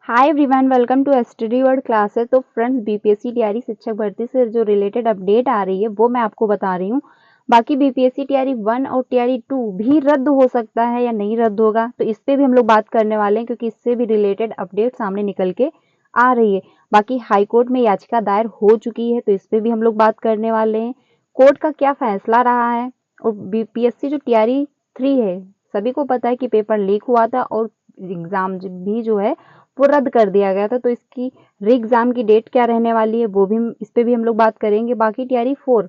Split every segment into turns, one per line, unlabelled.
Hi everyone, welcome to Study World Classes. तो friends, BPSC तैयारी शिक्षक भर्ती से जो रिलेटेड अपडेट आ रही है वो मैं आपको बता रही हूँ। बाकी बीपीएससी तैयारी 1 और तैयारी 2 भी रद्द हो सकता है या नहीं रद्द होगा, तो इस पे भी हम लोग बात करने वाले हैं क्योंकि इससे भी रिलेटेड अपडेट सामने निकल के आ रही है। बाकी हाईकोर्ट में याचिका दायर हो चुकी है, तो इस पे भी हम लोग बात करने वाले हैं। कोर्ट का क्या फैसला रहा है, और बीपीएससी जो तैयारी 3 है, सभी को पता है कि पेपर लीक हुआ था और एग्जाम भी जो है वो रद्द कर दिया गया था। तो इसकी री एग्जाम की डेट क्या रहने वाली है वो भी इस पे भी हम लोग बात करेंगे। बाकी तैयारी 4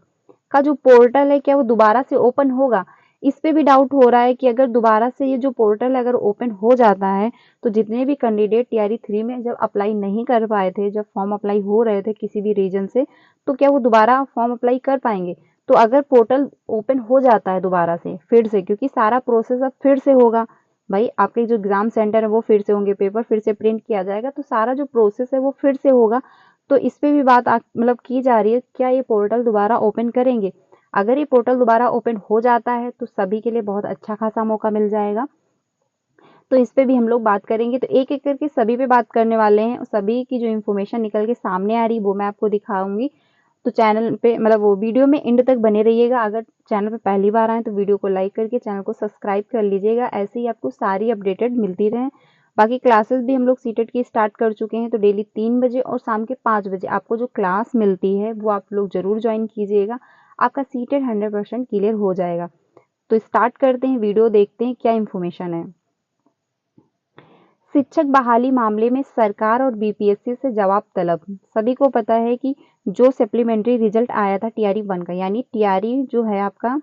का जो पोर्टल है, क्या वो दोबारा से ओपन होगा, इस पे भी डाउट हो रहा है कि अगर दोबारा से ये जो पोर्टल अगर ओपन हो जाता है तो जितने भी कैंडिडेट तैयारी 3 में जब अप्लाई नहीं कर पाए थे, जब फॉर्म अप्लाई हो रहे थे किसी भी रीजन से, तो क्या वो दोबारा फॉर्म अप्लाई कर पाएंगे। तो अगर पोर्टल ओपन हो जाता है दोबारा से फिर से, क्योंकि सारा प्रोसेस अब फिर से होगा, भाई आपके जो एग्जाम सेंटर है वो फिर से होंगे, पेपर फिर से प्रिंट किया जाएगा, तो सारा जो प्रोसेस है वो फिर से होगा। तो इस पे भी बात मतलब की जा रही है, क्या ये पोर्टल दोबारा ओपन करेंगे। अगर ये पोर्टल दोबारा ओपन हो जाता है तो सभी के लिए बहुत अच्छा खासा मौका मिल जाएगा। तो इस पे भी हम लोग बात करेंगे, तो एक एक करके सभी पे बात करने वाले हैं। सभी की जो इन्फॉर्मेशन निकल के सामने आ रही वो मैं आपको दिखाऊंगी। तो चैनल पे मतलब वो वीडियो में एंड तक बने रहिएगा। अगर चैनल पे पहली बार आए तो वीडियो को लाइक करके चैनल को सब्सक्राइब कर लीजिएगा, ऐसे ही आपको सारी अपडेटेड मिलती रहे। बाकी क्लासेस भी हम लोग सीटेट की स्टार्ट कर चुके हैं, तो डेली 3 बजे और शाम के 5 बजे आपको जो क्लास मिलती है वो आप लोग जरूर ज्वाइन कीजिएगा। आपका सीटेट 100% क्लियर हो जाएगा। तो स्टार्ट करते हैं, वीडियो देखते हैं क्या इन्फॉर्मेशन है। शिक्षक बहाली मामले में सरकार और बीपीएससी से जवाब तलब। सभी को पता है कि जो सप्लीमेंट्री रिजल्ट आया था टीआरई 1 का, यानी टीआरई जो है आपका,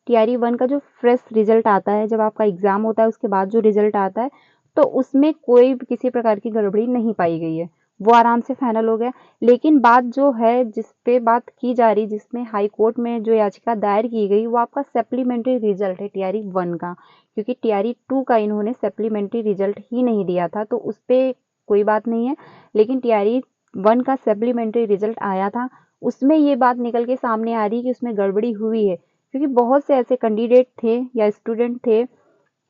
टीआरई 1 का जो फ्रेश रिजल्ट आता है, जब आपका एग्जाम होता है उसके बाद जो रिजल्ट आता है, तो उसमें कोई किसी प्रकार की गड़बड़ी नहीं पाई गई है, वो आराम से फाइनल हो गया। लेकिन बात जो है जिस पे बात की जा रही, जिसमें हाई कोर्ट में जो याचिका दायर की गई, वो आपका सप्लीमेंट्री रिजल्ट है टीआरई 1 का, क्योंकि टीआरई 2 का इन्होंने सप्लीमेंट्री रिजल्ट ही नहीं दिया था, तो उस पर कोई बात नहीं है। लेकिन टीआरई 1 का सप्लीमेंट्री रिजल्ट आया था, उसमें ये बात निकल के सामने आ रही है कि उसमें गड़बड़ी हुई है, क्योंकि बहुत से ऐसे कैंडिडेट थे या स्टूडेंट थे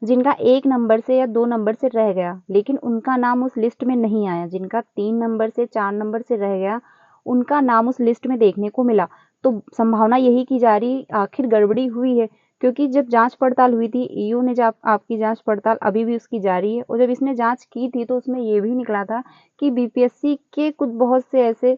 जिनका 1 नंबर से या 2 नंबर से रह गया, लेकिन उनका नाम उस लिस्ट में नहीं आया। जिनका 3 नंबर से 4 नंबर से रह गया, उनका नाम उस लिस्ट में देखने को मिला। तो संभावना यही की जा रही आखिर गड़बड़ी हुई है, क्योंकि जब जांच पड़ताल हुई थी, ईयू ने जब आपकी जांच पड़ताल अभी भी उसकी जारी है, और जब इसने जांच की थी तो उसमें ये भी निकला था कि बीपीएससी के कुछ बहुत से ऐसे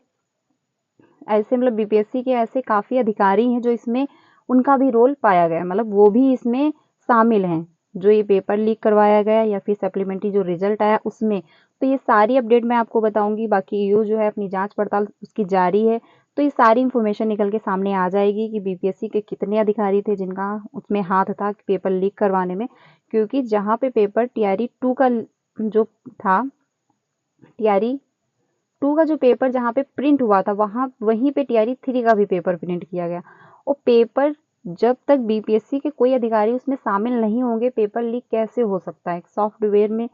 ऐसे मतलब बीपीएससी के ऐसे काफ़ी अधिकारी हैं जो इसमें उनका भी रोल पाया गया, मतलब वो भी इसमें शामिल हैं, जो ये पेपर लीक करवाया गया या फिर सप्लीमेंट्री जो रिजल्ट आया उसमें। तो ये सारी अपडेट मैं आपको बताऊंगी। बाकी ईओ जो है अपनी जांच पड़ताल उसकी जारी है, तो ये सारी इन्फॉर्मेशन निकल के सामने आ जाएगी कि बीपीएससी के कितने अधिकारी थे जिनका उसमें हाथ था पेपर लीक करवाने में। क्योंकि जहाँ पे पेपर टीआरई 2 का जो था, टीआरई 2 का जो पेपर जहाँ पे प्रिंट हुआ था, वहाँ वहीं पे टीआरई 3 का भी पेपर प्रिंट किया गया। और पेपर जब तक बीपीएससी के कोई अधिकारी उसमें शामिल नहीं होंगे, पेपर लीक कैसे हो सकता है। सॉफ्टवेयर में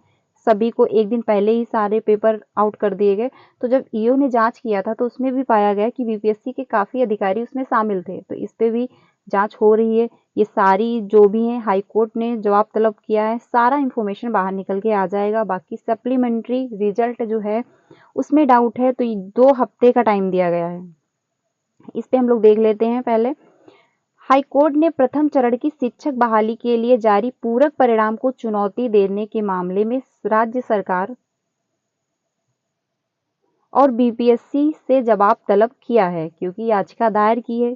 सभी को एक दिन पहले ही सारे पेपर आउट कर दिए गए। तो जब ईओ ने जांच किया था तो उसमें भी पाया गया कि बीपीएससी के काफ़ी अधिकारी उसमें शामिल थे, तो इस पे भी जांच हो रही है। ये सारी जो भी है हाई कोर्ट ने जवाब तलब किया है, सारा इन्फॉर्मेशन बाहर निकल के आ जाएगा। बाकी सप्लीमेंट्री रिजल्ट जो है उसमें डाउट है, तो 2 हफ्ते का टाइम दिया गया है। इस पे हम लोग देख लेते हैं पहले। हाईकोर्ट ने प्रथम चरण की शिक्षक बहाली के लिए जारी पूरक परिणाम को चुनौती देने के मामले में राज्य सरकार और बीपीएससी से जवाब तलब किया है, क्योंकि याचिका दायर की है,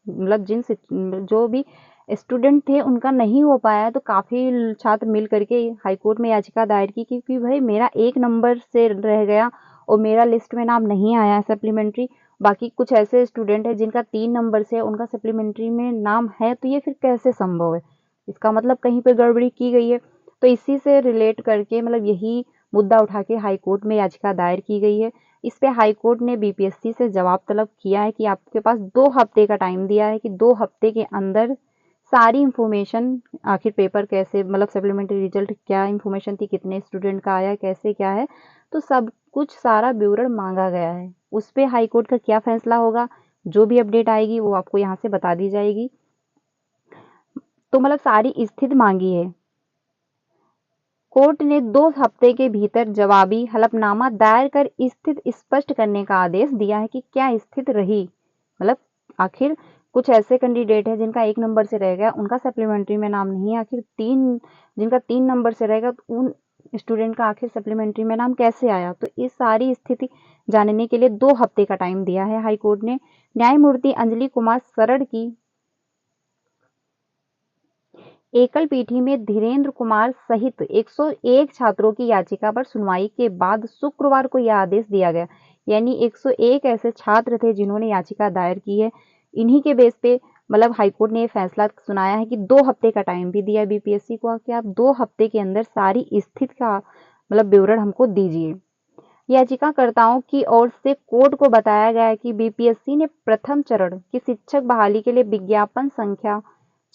मतलब जो भी स्टूडेंट थे उनका नहीं हो पाया है, तो काफ़ी छात्र मिल करके हाईकोर्ट में याचिका दायर की कि भाई मेरा 1 नंबर से रह गया और मेरा लिस्ट में नाम नहीं आया है सप्लीमेंट्री। बाकी कुछ ऐसे स्टूडेंट है जिनका 3 नंबर से उनका सप्लीमेंट्री में नाम है, तो ये फिर कैसे संभव है। इसका मतलब कहीं पर गड़बड़ी की गई है। तो इसी से रिलेट करके मतलब यही मुद्दा उठा के हाईकोर्ट में याचिका दायर की गई है। इस पे हाईकोर्ट ने बीपीएससी से जवाब तलब किया है कि आपके पास 2 हफ्ते का टाइम दिया है, कि 2 हफ्ते के अंदर सारी इंफॉर्मेशन, आखिर पेपर कैसे मतलब सप्लीमेंट्री रिजल्ट क्या इंफॉर्मेशन थी, कितने स्टूडेंट का आया, कैसे क्या है, तो सब कुछ सारा विवरण मांगा गया है। उस पे हाईकोर्ट का क्या फैसला होगा, जो भी अपडेट आएगी वो आपको यहाँ से बता दी जाएगी। तो मतलब सारी स्थिति मांगी है। कोर्ट ने 2 हफ्ते के भीतर जवाबी हलफनामा दायर कर स्थिति स्पष्ट करने का आदेश दिया है कि क्या स्थिति रही। मतलब आखिर कुछ ऐसे कैंडिडेट हैं जिनका 1 नंबर से रह गया, उनका सप्लीमेंट्री में नाम नहीं है। आखिर 3 जिनका 3 नंबर से रहेगा तो उन स्टूडेंट का आखिर सप्लीमेंट्री में नाम कैसे आया। तो इस सारी स्थिति जानने के लिए 2 हफ्ते का टाइम दिया है हाईकोर्ट ने। न्यायमूर्ति अंजलि कुमार सरड़ की एकल पीठी में धीरेन्द्र कुमार सहित 101 छात्रों की याचिका पर सुनवाई के बाद शुक्रवार को यह आदेश दिया गया। यानी 101 ऐसे छात्र थे जिन्होंने याचिका दायर की है। इन्हीं के बेस पे मतलब हाईकोर्ट ने फैसला सुनाया है कि 2 हफ्ते का टाइम भी दिया बीपीएससी को कि आप 2 हफ्ते के अंदर सारी स्थिति का मतलब विवरण हमको दीजिए। याचिकाकर्ताओं की ओर से कोर्ट को बताया गया कि बीपीएससी ने प्रथम चरण की शिक्षक बहाली के लिए विज्ञापन संख्या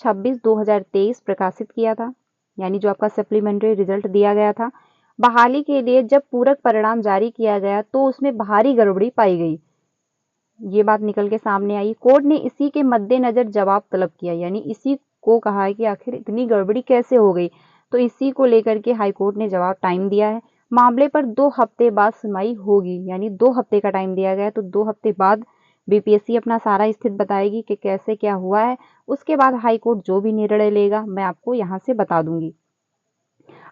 26/2023 प्रकाशित किया था। यानी जो आपका सप्लीमेंट्री रिजल्ट दिया गया था बहाली के लिए, जब पूरक परिणाम जारी किया गया तो उसमें भारी गड़बड़ी पाई गई। ये बात निकल के सामने आई। कोर्ट ने इसी के मद्देनजर जवाब तलब किया। यानी इसी को कहा है कि आखिर इतनी गड़बड़ी कैसे हो गई। तो इसी को लेकर के हाईकोर्ट ने जवाब टाइम दिया है। मामले पर 2 हफ्ते बाद सुनवाई होगी। यानी 2 हफ्ते का टाइम दिया गया है, तो 2 हफ्ते बाद बीपीएससी अपना सारा स्थिति बताएगी कि कैसे क्या हुआ है। उसके बाद हाईकोर्ट जो भी निर्णय लेगा मैं आपको यहाँ से बता दूंगी।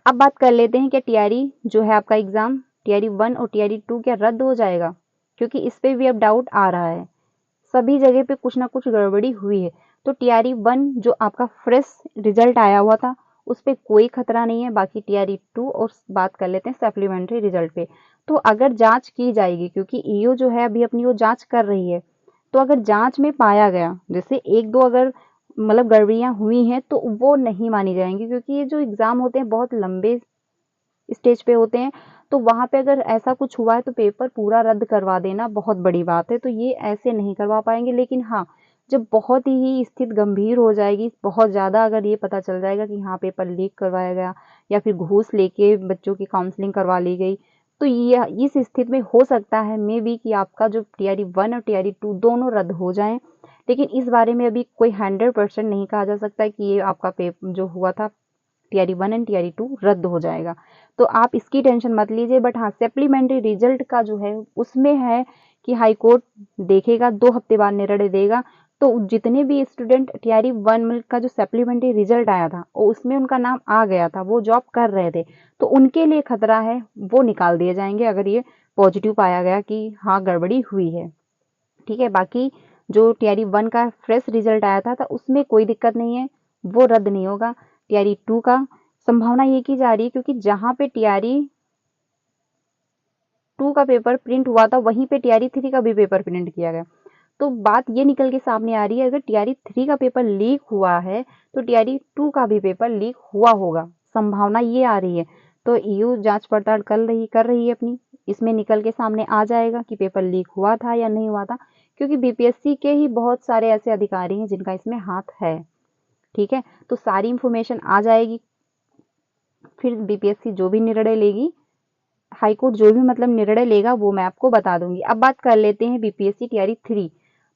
अब बात कर लेते हैं कि टीआरई जो है आपका एग्जाम टीआरई 1 और टीआरई 2 क्या रद्द हो जाएगा, क्योंकि इस पे भी अब डाउट आ रहा है। सभी जगह पे कुछ ना कुछ गड़बड़ी हुई है। तो टीआरई 1 जो आपका फ्रेश रिजल्ट आया हुआ था उस पर कोई खतरा नहीं है। बाकी टीआरई 2 और बात कर लेते हैं सप्लीमेंट्री रिजल्ट पे। तो अगर जांच की जाएगी, क्योंकि ईओ जो है अभी अपनी वो जांच कर रही है, तो अगर जांच में पाया गया जैसे 1-2 अगर मतलब गड़बड़ियां हुई हैं तो वो नहीं मानी जाएंगी, क्योंकि ये जो एग्जाम होते हैं बहुत लंबे स्टेज पे होते हैं। तो वहां पे अगर ऐसा कुछ हुआ है तो पेपर पूरा रद्द करवा देना बहुत बड़ी बात है। तो ये ऐसे नहीं करवा पाएंगे। लेकिन हाँ, जब बहुत ही स्थिति गंभीर हो जाएगी, बहुत ज़्यादा अगर ये पता चल जाएगा कि हाँ पेपर लीक करवाया गया या फिर घूस लेके बच्चों की काउंसलिंग करवा ली गई, तो ये इस स्थिति में हो सकता है मे बी कि आपका जो टीआरई 1 और टीआरई 2 दोनों रद्द हो जाएं। लेकिन इस बारे में अभी कोई 100% नहीं कहा जा सकता कि ये आपका पेपर जो हुआ था टीआरई 1 एंड टीआरई 2 रद्द हो जाएगा। तो आप इसकी टेंशन मत लीजिए। बट हाँ, सप्लीमेंट्री रिजल्ट का जो है उसमें है कि हाईकोर्ट देखेगा, 2 हफ्ते बाद निर्णय देगा। तो जितने भी स्टूडेंट टीआरई 1 का जो सप्लीमेंट्री रिजल्ट आया था और उसमें उनका नाम आ गया था, वो जॉब कर रहे थे, तो उनके लिए खतरा है, वो निकाल दिए जाएंगे अगर ये पॉजिटिव पाया गया कि हाँ गड़बड़ी हुई है। ठीक है, बाकी जो टीआरई 1 का फ्रेश रिजल्ट आया था उसमें कोई दिक्कत नहीं है, वो रद्द नहीं होगा। टीआरई 2 का संभावना ये की जा रही है, क्योंकि जहां पे टीआरई 2 का पेपर प्रिंट हुआ था वहीं पे टीआरई 3 का भी पेपर प्रिंट किया गया। तो बात ये निकल के सामने आ रही है, अगर टीआरई 3 का पेपर लीक हुआ है तो टीआरई 2 का भी पेपर लीक हुआ होगा, संभावना ये आ रही है। तो ईयू जांच पड़ताल कर रही है अपनी, इसमें निकल के सामने आ जाएगा कि पेपर लीक हुआ था या नहीं हुआ था, क्योंकि बीपीएससी के ही बहुत सारे ऐसे अधिकारी हैं जिनका इसमें हाथ है। ठीक है, तो सारी इंफॉर्मेशन आ जाएगी, फिर बीपीएससी जो भी निर्णय लेगी, हाईकोर्ट जो भी मतलब निर्णय लेगा वो मैं आपको बता दूंगी। अब बात कर लेते हैं बीपीएससी टीआरई 3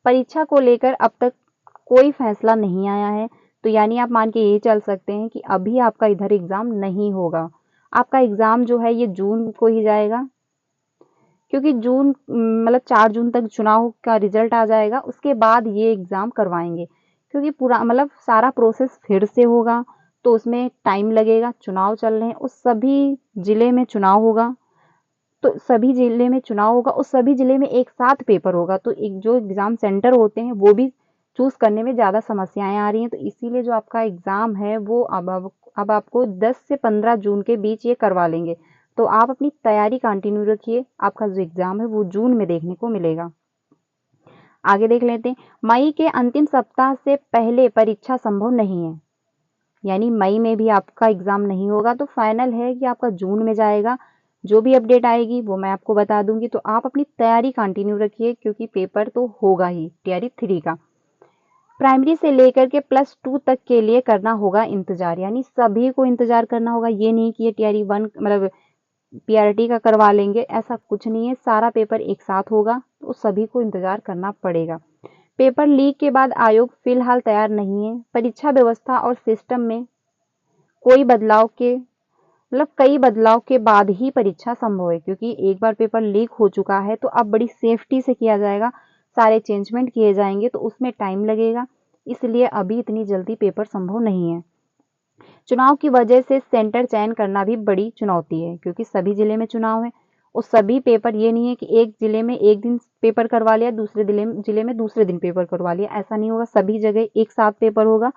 परीक्षा को लेकर अब तक कोई फैसला नहीं आया है। तो यानी आप मान के ये चल सकते हैं कि अभी आपका इधर एग्जाम नहीं होगा। आपका एग्जाम जो है ये जून को ही जाएगा, क्योंकि जून मतलब 4 जून तक चुनाव का रिजल्ट आ जाएगा, उसके बाद ये एग्जाम करवाएंगे। क्योंकि पूरा मतलब सारा प्रोसेस फिर से होगा तो उसमें टाइम लगेगा। चुनाव चल रहे हैं, उस सभी जिले में चुनाव होगा, तो सभी जिले में चुनाव होगा, उस सभी जिले में एक साथ पेपर होगा, तो एक जो एग्जाम सेंटर होते हैं वो भी चूज करने में ज़्यादा समस्याएं आ रही हैं। तो इसीलिए जो आपका एग्जाम है वो अब आपको 10 से 15 जून के बीच ये करवा लेंगे। तो आप अपनी तैयारी कंटिन्यू रखिए, आपका जो एग्जाम है वो जून में देखने को मिलेगा। आगे देख लेते हैं, मई के अंतिम सप्ताह से पहले परीक्षा संभव नहीं है। यानी मई में भी आपका एग्जाम नहीं होगा, तो फाइनल है कि आपका जून में जाएगा। जो भी अपडेट आएगी वो मैं आपको बता दूंगी। तो आप अपनी तैयारी कंटिन्यू रखिए, क्योंकि पेपर तो होगा ही टीआरई 3 का। प्राइमरी से लेकर के +2 तक के लिए करना होगा इंतजार, यानी सभी को इंतजार करना होगा। ये नहीं कि ये टीआरई 1 मतलब पीआरटी का करवा लेंगे, ऐसा कुछ नहीं है। सारा पेपर एक साथ होगा तो सभी को इंतजार करना पड़ेगा। पेपर लीक के बाद आयोग फिलहाल तैयार नहीं है। परीक्षा व्यवस्था और सिस्टम में कोई बदलाव के मतलब कई बदलाव के बाद ही परीक्षा संभव है, क्योंकि एक बार पेपर लीक हो चुका है तो अब बड़ी सेफ्टी से किया जाएगा, सारे चेंजमेंट किए जाएंगे तो उसमें टाइम लगेगा, इसलिए अभी इतनी जल्दी पेपर संभव नहीं है। चुनाव की वजह से सेंटर चयन करना भी बड़ी चुनौती है, क्योंकि सभी जिले में चुनाव है और सभी पेपर, ये नहीं है कि एक जिले में एक दिन पेपर करवा लिया, दूसरे जिले में दूसरे दिन पेपर करवा लिया, ऐसा नहीं होगा। सभी जगह एक साथ पेपर होगा,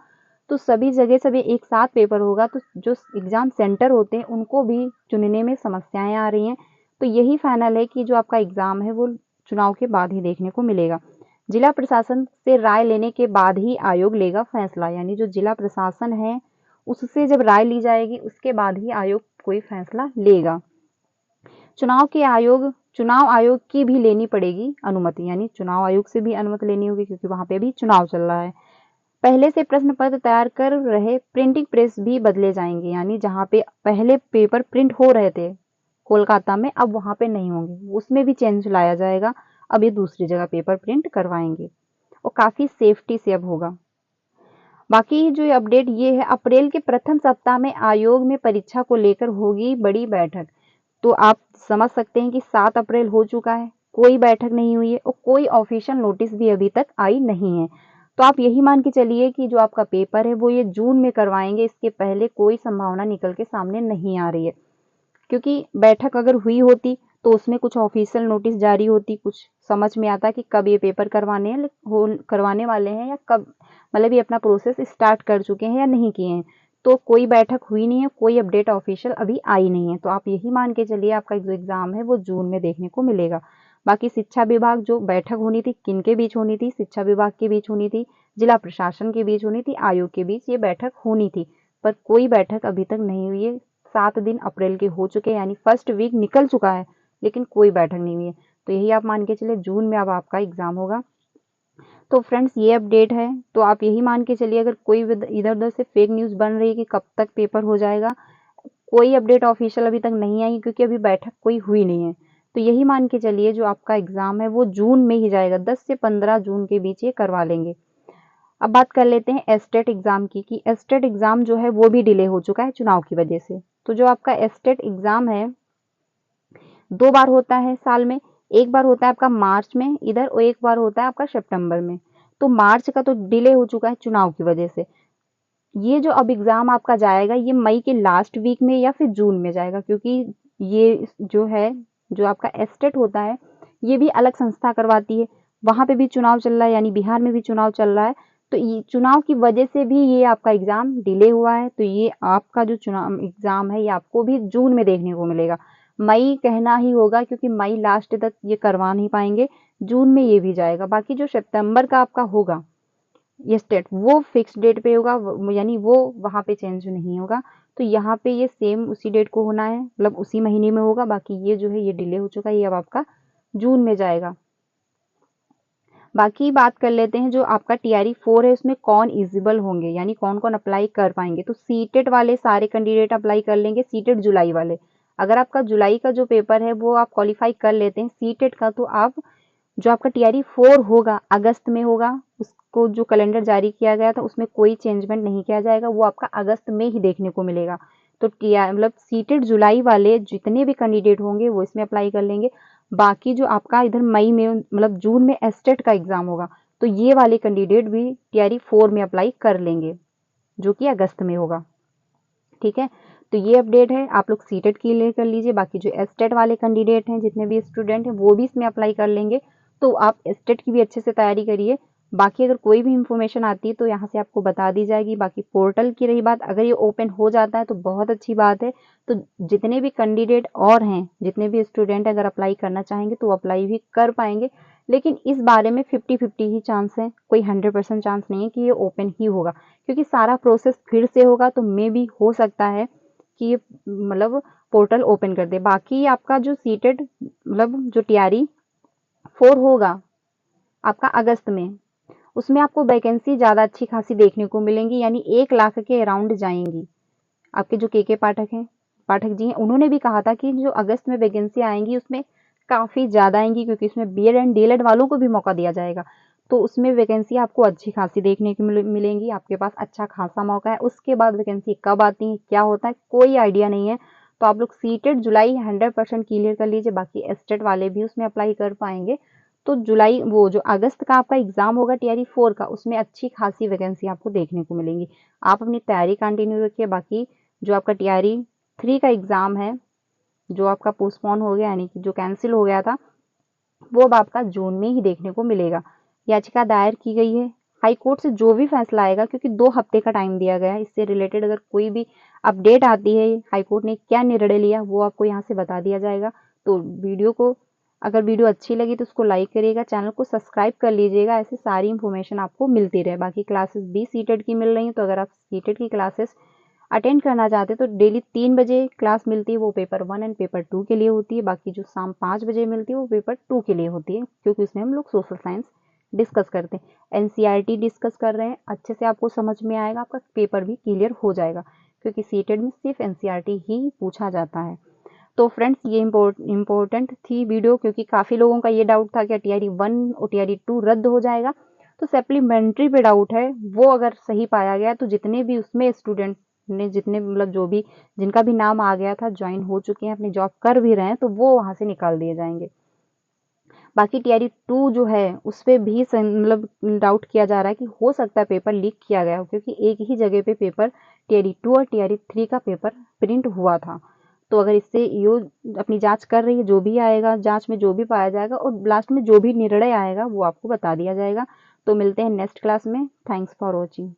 तो सभी जगह सभी एक साथ पेपर होगा, तो जो एग्जाम सेंटर होते हैं उनको भी चुनने में समस्याएं आ रही हैं। तो यही फाइनल है कि जो आपका एग्जाम है वो चुनाव के बाद ही देखने को मिलेगा। जिला प्रशासन से राय लेने के बाद ही आयोग लेगा फैसला, यानी जो जिला प्रशासन है उससे जब राय ली जाएगी उसके बाद ही आयोग कोई फैसला लेगा। चुनाव आयोग की भी लेनी पड़ेगी अनुमति, यानी चुनाव आयोग से भी अनुमति लेनी होगी, क्योंकि वहां पे भी चुनाव चल रहा है। पहले से प्रश्न पत्र तैयार कर रहे प्रिंटिंग प्रेस भी बदले जाएंगे, यानी जहाँ पे पहले पेपर प्रिंट हो रहे थे कोलकाता में, अब वहां पे नहीं होंगे, उसमें भी चेंज लाया जाएगा। अब ये दूसरी जगह पेपर प्रिंट करवाएंगे और काफी सेफ्टी से अब होगा। बाकी जो अपडेट ये है, अप्रैल के प्रथम सप्ताह में आयोग में परीक्षा को लेकर होगी बड़ी बैठक। तो आप समझ सकते हैं कि 7 अप्रैल हो चुका है, कोई बैठक नहीं हुई है और कोई ऑफिशियल नोटिस भी अभी तक आई नहीं है। तो आप यही मान के चलिए कि जो आपका पेपर है वो ये जून में करवाएंगे, इसके पहले कोई संभावना निकल के सामने नहीं आ रही है। क्योंकि बैठक अगर हुई होती तो उसमें कुछ ऑफिशियल नोटिस जारी होती, कुछ समझ में आता कि कब ये पेपर करवाने वाले हैं, या कब, मतलब ये अपना प्रोसेस स्टार्ट कर चुके हैं या नहीं किए हैं। तो कोई बैठक हुई नहीं है, कोई अपडेट ऑफिशियल अभी आई नहीं है, तो आप यही मान के चलिए आपका जो एग्जाम है वो जून में देखने को मिलेगा। बाकी शिक्षा विभाग जो बैठक होनी थी, किनके बीच होनी थी, शिक्षा विभाग के बीच होनी थी, जिला प्रशासन के बीच होनी थी, आयोग के बीच ये बैठक होनी थी, पर कोई बैठक अभी तक नहीं हुई है। 7 दिन अप्रैल के हो चुके हैं, यानी फर्स्ट वीक निकल चुका है, लेकिन कोई बैठक नहीं हुई है। तो यही आप मान के चलिए जून में अब आपका एग्जाम होगा। तो फ्रेंड्स ये अपडेट है, तो आप यही मान के चलिए अगर कोई इधर उधर से फेक न्यूज़ बन रही है कि कब तक पेपर हो जाएगा, कोई अपडेट ऑफिशियल अभी तक नहीं आई, क्योंकि अभी बैठक कोई हुई नहीं है। तो यही मान के चलिए जो आपका एग्जाम है वो जून में ही जाएगा, 10 से 15 जून के बीच ये करवा लेंगे। अब बात कर लेते हैं एस्टेट एग्जाम की, कि एस्टेट एग्जाम जो है वो भी डिले हो चुका है चुनाव की वजह से। तो जो आपका एस्टेट एग्जाम है 2 बार होता है साल में, एक बार होता है आपका मार्च में इधर और एक बार होता है आपका सितंबर में। तो मार्च का तो डिले हो चुका है चुनाव की वजह से। ये जो अब एग्जाम आपका जाएगा ये मई के लास्ट वीक में या फिर जून में जाएगा, क्योंकि ये जो है, जो आपका एस्टेट होता है ये भी अलग संस्था करवाती है, वहां पे भी चुनाव चल रहा है, यानी बिहार में भी चुनाव चल रहा है। तो ये चुनाव की वजह से भी ये आपका एग्जाम डिले हुआ है, तो ये आपका जो चुनाव एग्जाम है ये आपको भी जून में देखने को मिलेगा। मई कहना ही होगा, क्योंकि मई लास्ट तक ये करवा नहीं पाएंगे, जून में ये भी जाएगा। बाकी जो सितंबर का आपका होगा ये स्टेट, वो फिक्स डेट पे होगा, यानी वो वहां पे चेंज नहीं होगा। तो यहाँ पे ये सेम उसी डेट को होना है, मतलब उसी महीने में होगा। बाकी ये जो है ये डिले हो चुका है, ये अब आपका जून में जाएगा। बाकी बात कर लेते हैं जो आपका टीआरई 4 है उसमें कौन एलिजिबल होंगे, यानी कौन कौन अप्लाई कर पाएंगे। तो सीटेट वाले सारे कैंडिडेट अप्लाई कर लेंगे, सीटेट जुलाई वाले। अगर आपका जुलाई का जो पेपर है वो आप क्वालिफाई कर लेते हैं सीटेट का, तो आप जो आपका टीआरई 4 होगा अगस्त में होगा, उसको जो कैलेंडर जारी किया गया था उसमें कोई चेंजमेंट नहीं किया जाएगा, वो आपका अगस्त में ही देखने को मिलेगा। तो मतलब सीटेड जुलाई वाले जितने भी कैंडिडेट होंगे वो इसमें अप्लाई कर लेंगे। बाकी जो आपका इधर मई में, मतलब जून में एस्टेट का एग्जाम होगा, तो ये वाले कैंडिडेट भी टीआरई 4 में अप्लाई कर लेंगे, जो कि अगस्त में होगा। ठीक है, तो ये अपडेट है, आप लोग सीटेट के लिए कर लीजिए। बाकी जो एस्टेट वाले कैंडिडेट हैं, जितने भी स्टूडेंट हैं, वो भी इसमें अप्लाई कर लेंगे। तो आप एस्टेट की भी अच्छे से तैयारी करिए। बाकी अगर कोई भी इंफॉर्मेशन आती है तो यहाँ से आपको बता दी जाएगी। बाकी पोर्टल की रही बात, अगर ये ओपन हो जाता है तो बहुत अच्छी बात है। तो जितने भी कैंडिडेट और हैं, जितने भी स्टूडेंट अगर अप्लाई करना चाहेंगे तो अप्लाई भी कर पाएंगे। लेकिन इस बारे में 50-50 ही चांस है, कोई 100% चांस नहीं है कि ये ओपन ही होगा, क्योंकि सारा प्रोसेस फिर से होगा। तो मे भी हो सकता है कि ये मतलब पोर्टल ओपन कर दे। बाकी आपका जो सीटेड, मतलब जो टीआरई 4 होगा आपका अगस्त में, उसमें आपको वैकेंसी ज़्यादा अच्छी खासी देखने को मिलेंगी, यानी 1 लाख के अराउंड जाएंगी। आपके जो के पाठक जी हैं, उन्होंने भी कहा था कि जो अगस्त में वैकेंसी आएंगी उसमें काफ़ी ज़्यादा आएंगी, क्योंकि उसमें बीएड एंड डीएलएड वालों को भी मौका दिया जाएगा। तो उसमें वैकेंसी आपको अच्छी खासी देखने को मिलेंगी, आपके पास अच्छा खासा मौका है। उसके बाद वैकेंसी कब आती है, क्या होता है, कोई आइडिया नहीं है। तो आप लोग सीटेट जुलाई 100% क्लियर कर लीजिए, बाकी एस्टेट वाले भी उसमें अप्लाई कर पाएंगे। तो जुलाई वो जो अगस्त का आपका एग्जाम होगा टीआरई 4 का, उसमें अच्छी खासी वैकेंसी आपको देखने को मिलेंगी। आप अपनी तैयारी कंटिन्यू रखिए। बाकी जो आपका टीआरई 3 का एग्जाम है जो आपका पोस्टपोन हो गया, यानी कि जो कैंसिल हो गया था, वो अब आपका जून में ही देखने को मिलेगा। याचिका दायर की गई है। हाई कोर्ट से जो भी फैसला आएगा, क्योंकि 2 हफ्ते का टाइम दिया गया है, इससे रिलेटेड अगर कोई भी अपडेट आती है, हाई कोर्ट ने क्या निर्णय लिया, वो आपको यहाँ से बता दिया जाएगा। तो अगर वीडियो अच्छी लगी तो उसको लाइक करिएगा, चैनल को सब्सक्राइब कर लीजिएगा, ऐसे सारी इन्फॉर्मेशन आपको मिलती रहे। बाकी क्लासेस भी सीटेट की मिल रही हैं, तो अगर आप सीटेट की क्लासेस अटेंड करना चाहते हैं तो डेली 3 बजे क्लास मिलती है, वो पेपर 1 एंड पेपर 2 के लिए होती है। बाकी जो शाम 5 बजे मिलती है वो पेपर 2 के लिए होती है, क्योंकि उसमें हम लोग सोशल साइंस डिस्कस करते हैं, एनसीईआरटी डिस्कस कर रहे हैं, अच्छे से आपको समझ में आएगा, आपका पेपर भी क्लियर हो जाएगा, क्योंकि सीटेट में सिर्फ एनसीईआरटी ही पूछा जाता है। तो फ्रेंड्स, ये इम्पोर्टेंट थी वीडियो, क्योंकि काफ़ी लोगों का ये डाउट था कि टीआरई 1 और टीआरई 2 रद्द हो जाएगा। तो सप्लीमेंट्री पे डाउट है, वो अगर सही पाया गया तो जितने भी उसमें स्टूडेंट ने, जितने मतलब जो भी जिनका भी नाम आ गया था, ज्वाइन हो चुके हैं, अपनी जॉब कर भी रहे हैं, तो वो वहाँ से निकाल दिए जाएंगे। बाकी टीआरई 2 जो है उस पर भी मतलब डाउट किया जा रहा है कि हो सकता है पेपर लीक किया गया हो, क्योंकि एक ही जगह पे पेपर टीआरई 2 और टीआरई 3 का पेपर प्रिंट हुआ था। तो अगर इससे यो अपनी जांच कर रही है, जो भी आएगा जांच में जो भी पाया जाएगा और लास्ट में जो भी निर्णय आएगा वो आपको बता दिया जाएगा। तो मिलते हैं नेक्स्ट क्लास में। Thanks for watching.